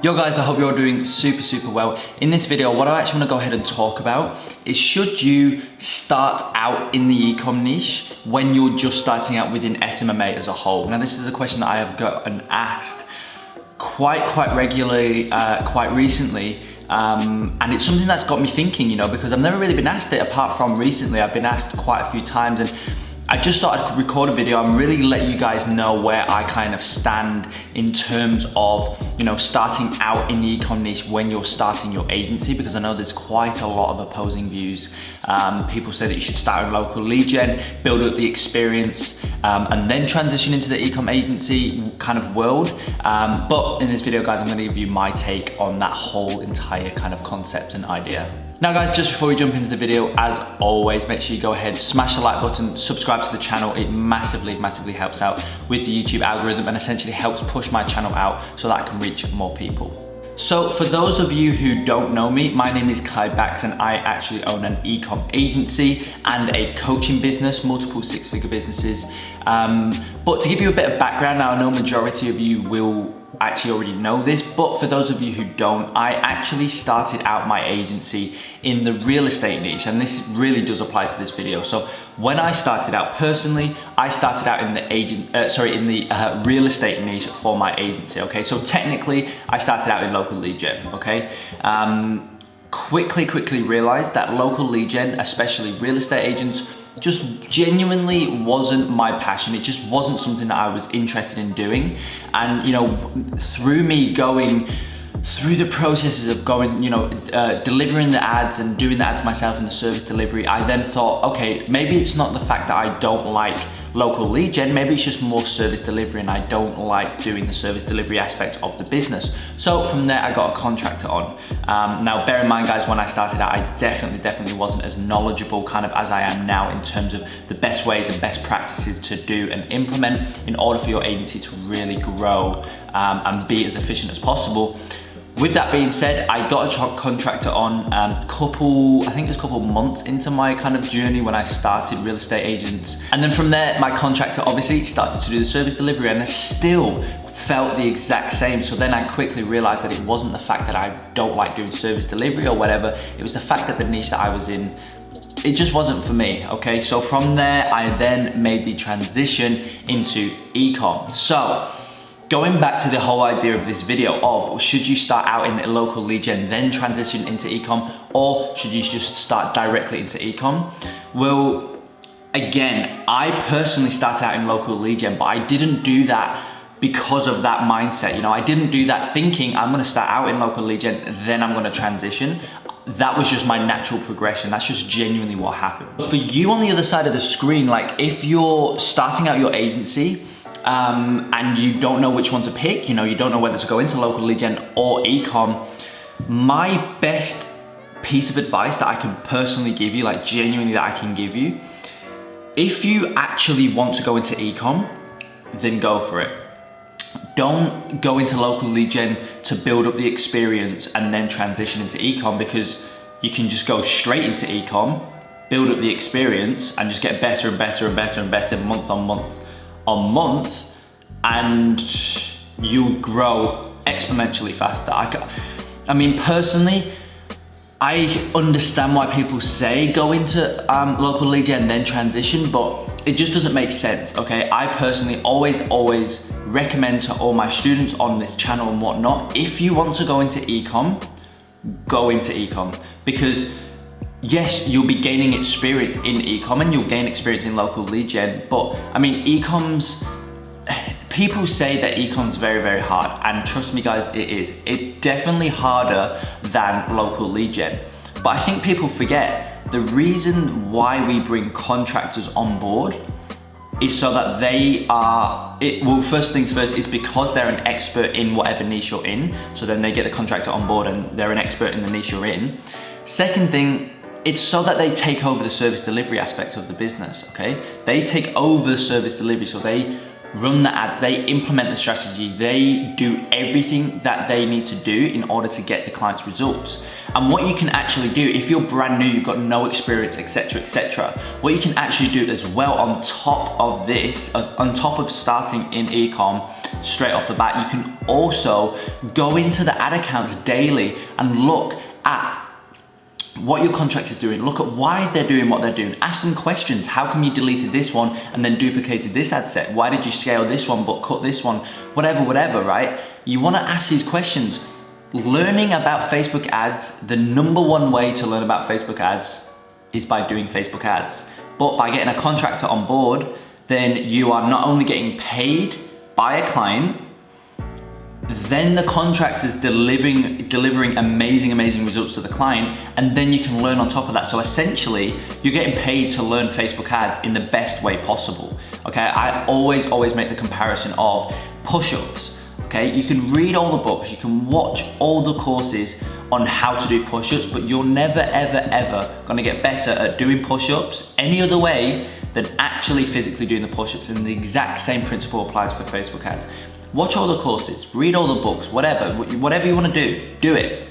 Yo guys, I hope you're all doing super well. In this video, what I actually want to go ahead and talk about is should you start out in the e-com niche when you're just starting out within SMMA as a whole? Now this is a question that I have gotten asked quite regularly, quite recently. And it's something that's got me thinking, you know, because I've never really been asked it apart from recently. I've been asked quite a few times, and I just thought I could record a video and really let you guys know where I kind of stand in terms of, you know, starting out in the e-com niche when you're starting your agency, because I know there's quite a lot of opposing views. People say that you should start in local lead gen, build up the experience, and then transition into the e-com agency kind of world. But in this video, guys, I'm gonna give you my take on that whole entire kind of concept and idea. Now guys, just before we jump into the video, as always, make sure you go ahead, smash the like button, subscribe to the channel. It massively helps out with the YouTube algorithm and essentially helps push my channel out so that I can reach more people. So for those of you who don't know me, my name is Kai Bax and I actually own an e-com agency and a coaching business, multiple six-figure businesses. But to give you a bit of background, now I know majority of you will actually already know this, but for those of you who don't, I actually started out my agency in the real estate niche, and this really does apply to this video. So when I started out personally, I started out in the real estate niche for my agency. Okay, so technically I started out in local lead gen. Okay, quickly realized that local lead gen, especially real estate agents, just genuinely wasn't my passion. It just wasn't something that I was interested in doing. And you know, through me going through the processes of going, you know, delivering the ads and doing the ads myself in the service delivery, I then thought, okay, maybe it's not the fact that I don't like local lead gen, maybe it's just more service delivery and I don't like doing the service delivery aspect of the business. So from there, I got a contractor on. Now bear in mind guys, when I started out, I definitely wasn't as knowledgeable kind of as I am now in terms of the best ways and best practices to do and implement in order for your agency to really grow and be as efficient as possible. With that being said, I got a contractor on I think it was a couple months into my kind of journey when I started real estate agents. And then from there, my contractor obviously started to do the service delivery, and I still felt the exact same. So then I quickly realized that it wasn't the fact that I don't like doing service delivery or whatever, it was the fact that the niche that I was in, it just wasn't for me, okay? So from there, I then made the transition into e-com. So going back to the whole idea of this video of should you start out in the local lead gen, then transition into e-com, or should you just start directly into e-com? Well, again, I personally started out in local lead gen, but I didn't do that because of that mindset. You know, I didn't do that thinking I'm gonna start out in local lead gen, then I'm gonna transition. That was just my natural progression. That's just genuinely what happened. But for you on the other side of the screen, like if you're starting out your agency, and you don't know which one to pick, you know, you don't know whether to go into local lead gen or e-com, my best piece of advice that I can personally give you, like genuinely that I can give you, if you actually want to go into e-com, then go for it. Don't go into local lead gen to build up the experience and then transition into e-com, because you can just go straight into e-com, build up the experience and just get better and better month on month, and you grow exponentially faster. I mean, personally, I understand why people say go into local lead gen and then transition, but it just doesn't make sense, okay? I personally always recommend to all my students on this channel and whatnot, if you want to go into e-com, go into e-com, because yes, you'll be gaining experience in e-com and you'll gain experience in local lead gen, but I mean, people say that e-com's very hard, and trust me guys, it is. It's definitely harder than local lead gen. But I think people forget the reason why we bring contractors on board is so that they are, well, first things first, is because they're an expert in whatever niche you're in. So then they get the contractor on board and they're an expert in the niche you're in. Second thing, it's so that they take over the service delivery aspect of the business, okay? They take over service delivery, so they run the ads, they implement the strategy, they do everything that they need to do in order to get the client's results. And what you can actually do, if you're brand new, you've got no experience, etc., what you can actually do as well on top of this, on top of starting in Ecomm straight off the bat, you can also go into the ad accounts daily and look at what your contractor's doing, look at why they're doing what they're doing, ask them questions. How come you deleted this one and then duplicated this ad set? Why did you scale this one but cut this one? Whatever, right? You wanna ask these questions. Learning about Facebook ads, the #1 way to learn about Facebook ads is by doing Facebook ads. But by getting a contractor on board, then you are not only getting paid by a client, then the contractor's delivering amazing results to the client, and then you can learn on top of that. So essentially, you're getting paid to learn Facebook ads in the best way possible. Okay, I always make the comparison of push-ups. Okay, you can read all the books, you can watch all the courses on how to do push-ups, but you're never ever gonna get better at doing push-ups any other way than actually physically doing the push-ups. And the exact same principle applies for Facebook ads. Watch all the courses, read all the books, whatever you wanna do it.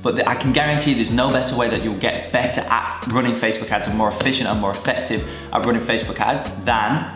But I can guarantee there's no better way that you'll get better at running Facebook ads and more efficient and more effective at running Facebook ads than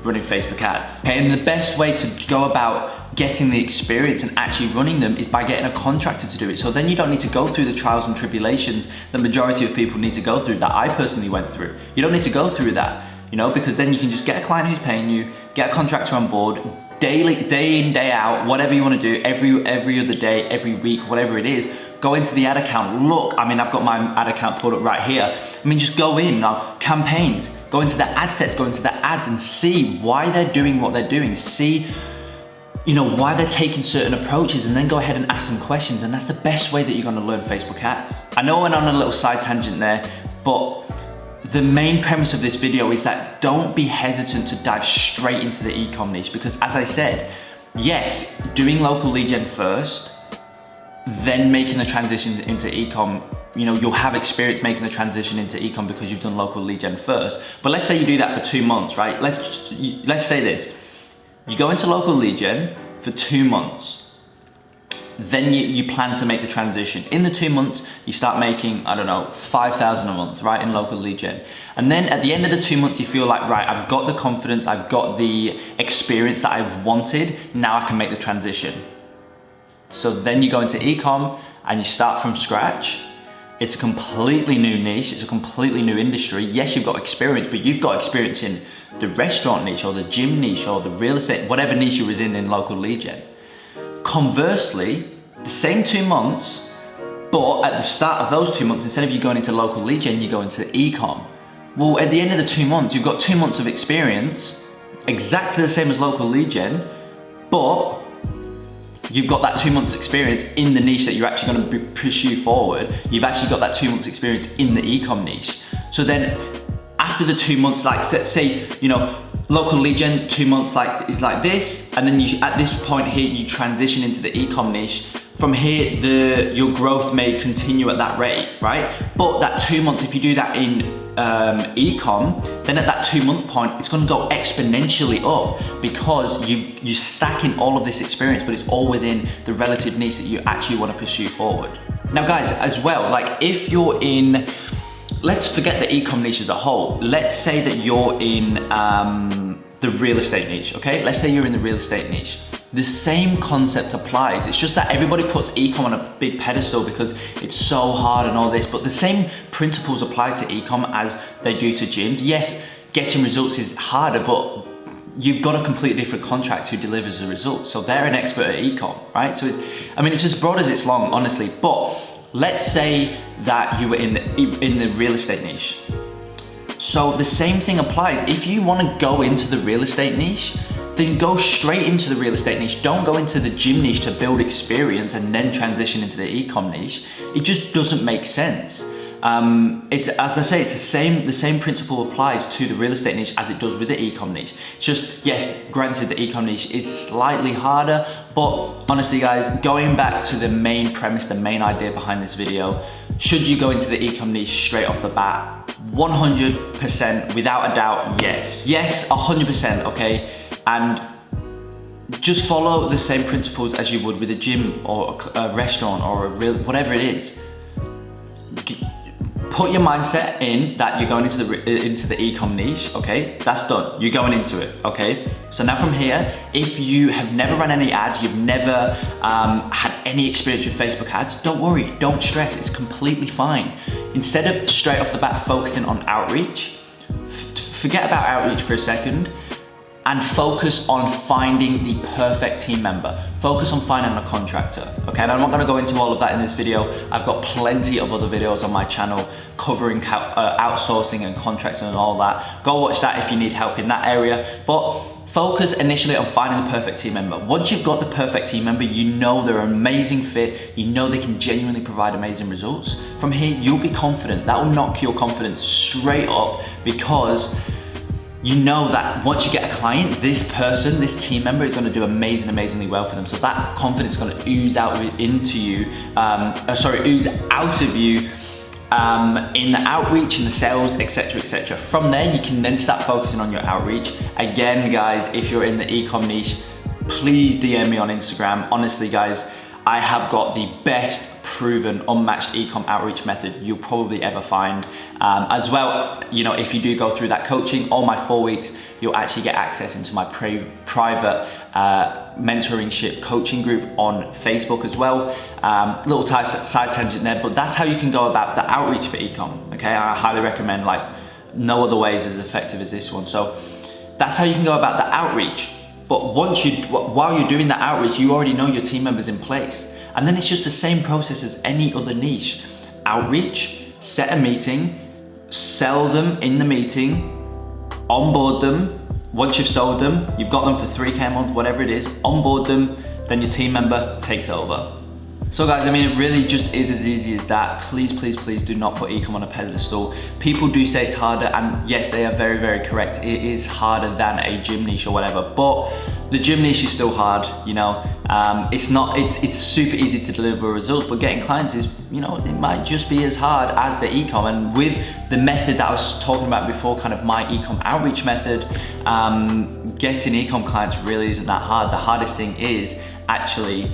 running Facebook ads. Okay, and the best way to go about getting the experience and actually running them is by getting a contractor to do it. So then you don't need to go through the trials and tribulations the majority of people need to go through, that I personally went through. You don't need to go through that, you know, because then you can just get a client who's paying you, get a contractor on board, daily, day in, day out, whatever you want to do, every other day, every week, whatever it is. Go into the ad account, look, I mean, I've got my ad account pulled up right here. I mean, just go in now, campaigns, go into the ad sets, go into the ads and see why they're doing what they're doing. See, you know, why they're taking certain approaches, and then go ahead and ask them questions. And that's the best way that you're gonna learn Facebook ads. I know I went on a little side tangent there, but the main premise of this video is that don't be hesitant to dive straight into the Ecomm niche, because as I said, yes, doing local lead gen first, then making the transition into Ecomm, you know, you'll have experience making the transition into Ecomm because you've done local lead gen first. But let's say you do that for 2 months, right? Let's say this, you go into local lead gen for 2 months. Then you plan to make the transition. In the 2 months, you start making, I don't know, 5,000 a month, right, in local lead gen. And then at the end of the 2 months, you feel like, right, I've got the confidence, I've got the experience that I've wanted, now I can make the transition. So then you go into Ecomm and you start from scratch. It's a completely new niche, it's a completely new industry. Yes, you've got experience, but you've got experience in the restaurant niche or the gym niche or the real estate, whatever niche you was in local lead gen. Conversely, the same 2 months, but at the start of those 2 months, instead of you going into local lead gen, you go into Ecomm. Well, at the end of the 2 months, you've got 2 months of experience, exactly the same as local lead gen, but you've got that 2 months experience in the niche that you're actually going to pursue forward. You've actually got that 2 months experience in the Ecomm niche. So then after the 2 months, like say, you know, local lead gen 2 months is like this, and then you, at this point here, you transition into the Ecomm niche. From here, your growth may continue at that rate, right? But that 2 months, if you do that in Ecomm, then at that 2 month point, it's gonna go exponentially up because you're stacking all of this experience, but it's all within the relative niche that you actually wanna pursue forward. Now guys, as well, like if you're in, let's forget the Ecomm niche as a whole. Let's say that you're in the real estate niche, okay? Let's say you're in the real estate niche. The same concept applies. It's just that everybody puts Ecomm on a big pedestal because it's so hard and all this, but the same principles apply to Ecomm as they do to gyms. Yes, getting results is harder, but you've got a completely different contract who delivers the results. So they're an expert at Ecomm, right? So, I mean, it's as broad as it's long, honestly, but let's say that you were in the real estate niche. So the same thing applies. If you wanna go into the real estate niche, then go straight into the real estate niche. Don't go into the gym niche to build experience and then transition into the Ecomm niche. It just doesn't make sense. It's, as I say, it's the same principle applies to the real estate niche as it does with the Ecomm niche. It's just, yes, granted the Ecomm niche is slightly harder, but honestly guys, going back to the main premise, the main idea behind this video, should you go into the Ecomm niche straight off the bat? 100%, without a doubt, yes. Yes, 100%, okay? And just follow the same principles as you would with a gym or a restaurant or whatever it is. Put your mindset in that you're going into the e-com niche, okay? That's done, you're going into it, okay? So now from here, if you have never run any ads, you've never had any experience with Facebook ads, don't worry, don't stress, it's completely fine. Instead of straight off the bat focusing on outreach, forget about outreach for a second and focus on finding the perfect team member. Focus on finding a contractor, okay? And I'm not gonna go into all of that in this video. I've got plenty of other videos on my channel covering outsourcing and contracts and all that. Go watch that if you need help in that area. But focus initially on finding the perfect team member. Once you've got the perfect team member, you know they're an amazing fit, you know they can genuinely provide amazing results. From here, you'll be confident. That will knock your confidence straight up because you know that once you get a client, this person, this team member is gonna do amazingly well for them. So that confidence is gonna ooze out into you, ooze out of you in the outreach, in the sales, etc., etc. From there, you can then start focusing on your outreach. Again, guys, if you're in the e-com niche, please DM me on Instagram. Honestly, guys, I have got the best proven unmatched e-com outreach method you'll probably ever find. As well, you know, if you do go through that coaching or my 4 weeks, you'll actually get access into my private mentoringship coaching group on Facebook as well. Little side tangent there, but that's how you can go about the outreach for e-com, okay? I highly recommend, like, no other way is as effective as this one. So that's how you can go about the outreach. But while you're doing that outreach, you already know your team members in place. And then it's just the same process as any other niche. Outreach, set a meeting, sell them in the meeting, onboard them. Once you've sold them, you've got them for 3K a month, whatever it is, onboard them, then your team member takes over. So guys, I mean, it really just is as easy as that. Please, please, please do not put e-com on a pedestal. People do say it's harder, and yes, they are very, very correct. It is harder than a gym niche or whatever, but the gym niche is still hard, you know. It's super easy to deliver results, but getting clients is, you know, it might just be as hard as the e-com. And with the method that I was talking about before, kind of my e-com outreach method, getting e-com clients really isn't that hard. The hardest thing is actually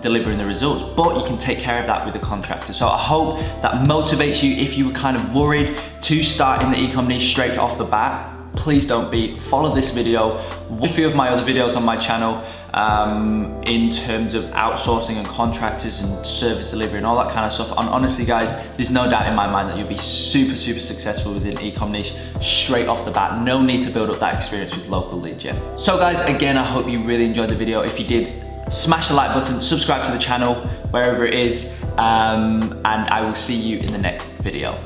delivering the results, but you can take care of that with a contractor. So I hope that motivates you. If you were kind of worried to start in the e-com niche straight off the bat, please don't be. Follow this video, watch a few of my other videos on my channel in terms of outsourcing and contractors and service delivery and all that kind of stuff. And honestly, guys, there's no doubt in my mind that you'll be super, super successful within e-com niche straight off the bat. No need to build up that experience with local lead gen. So guys, again, I hope you really enjoyed the video. If you did, smash the like button, subscribe to the channel, wherever it is, and I will see you in the next video.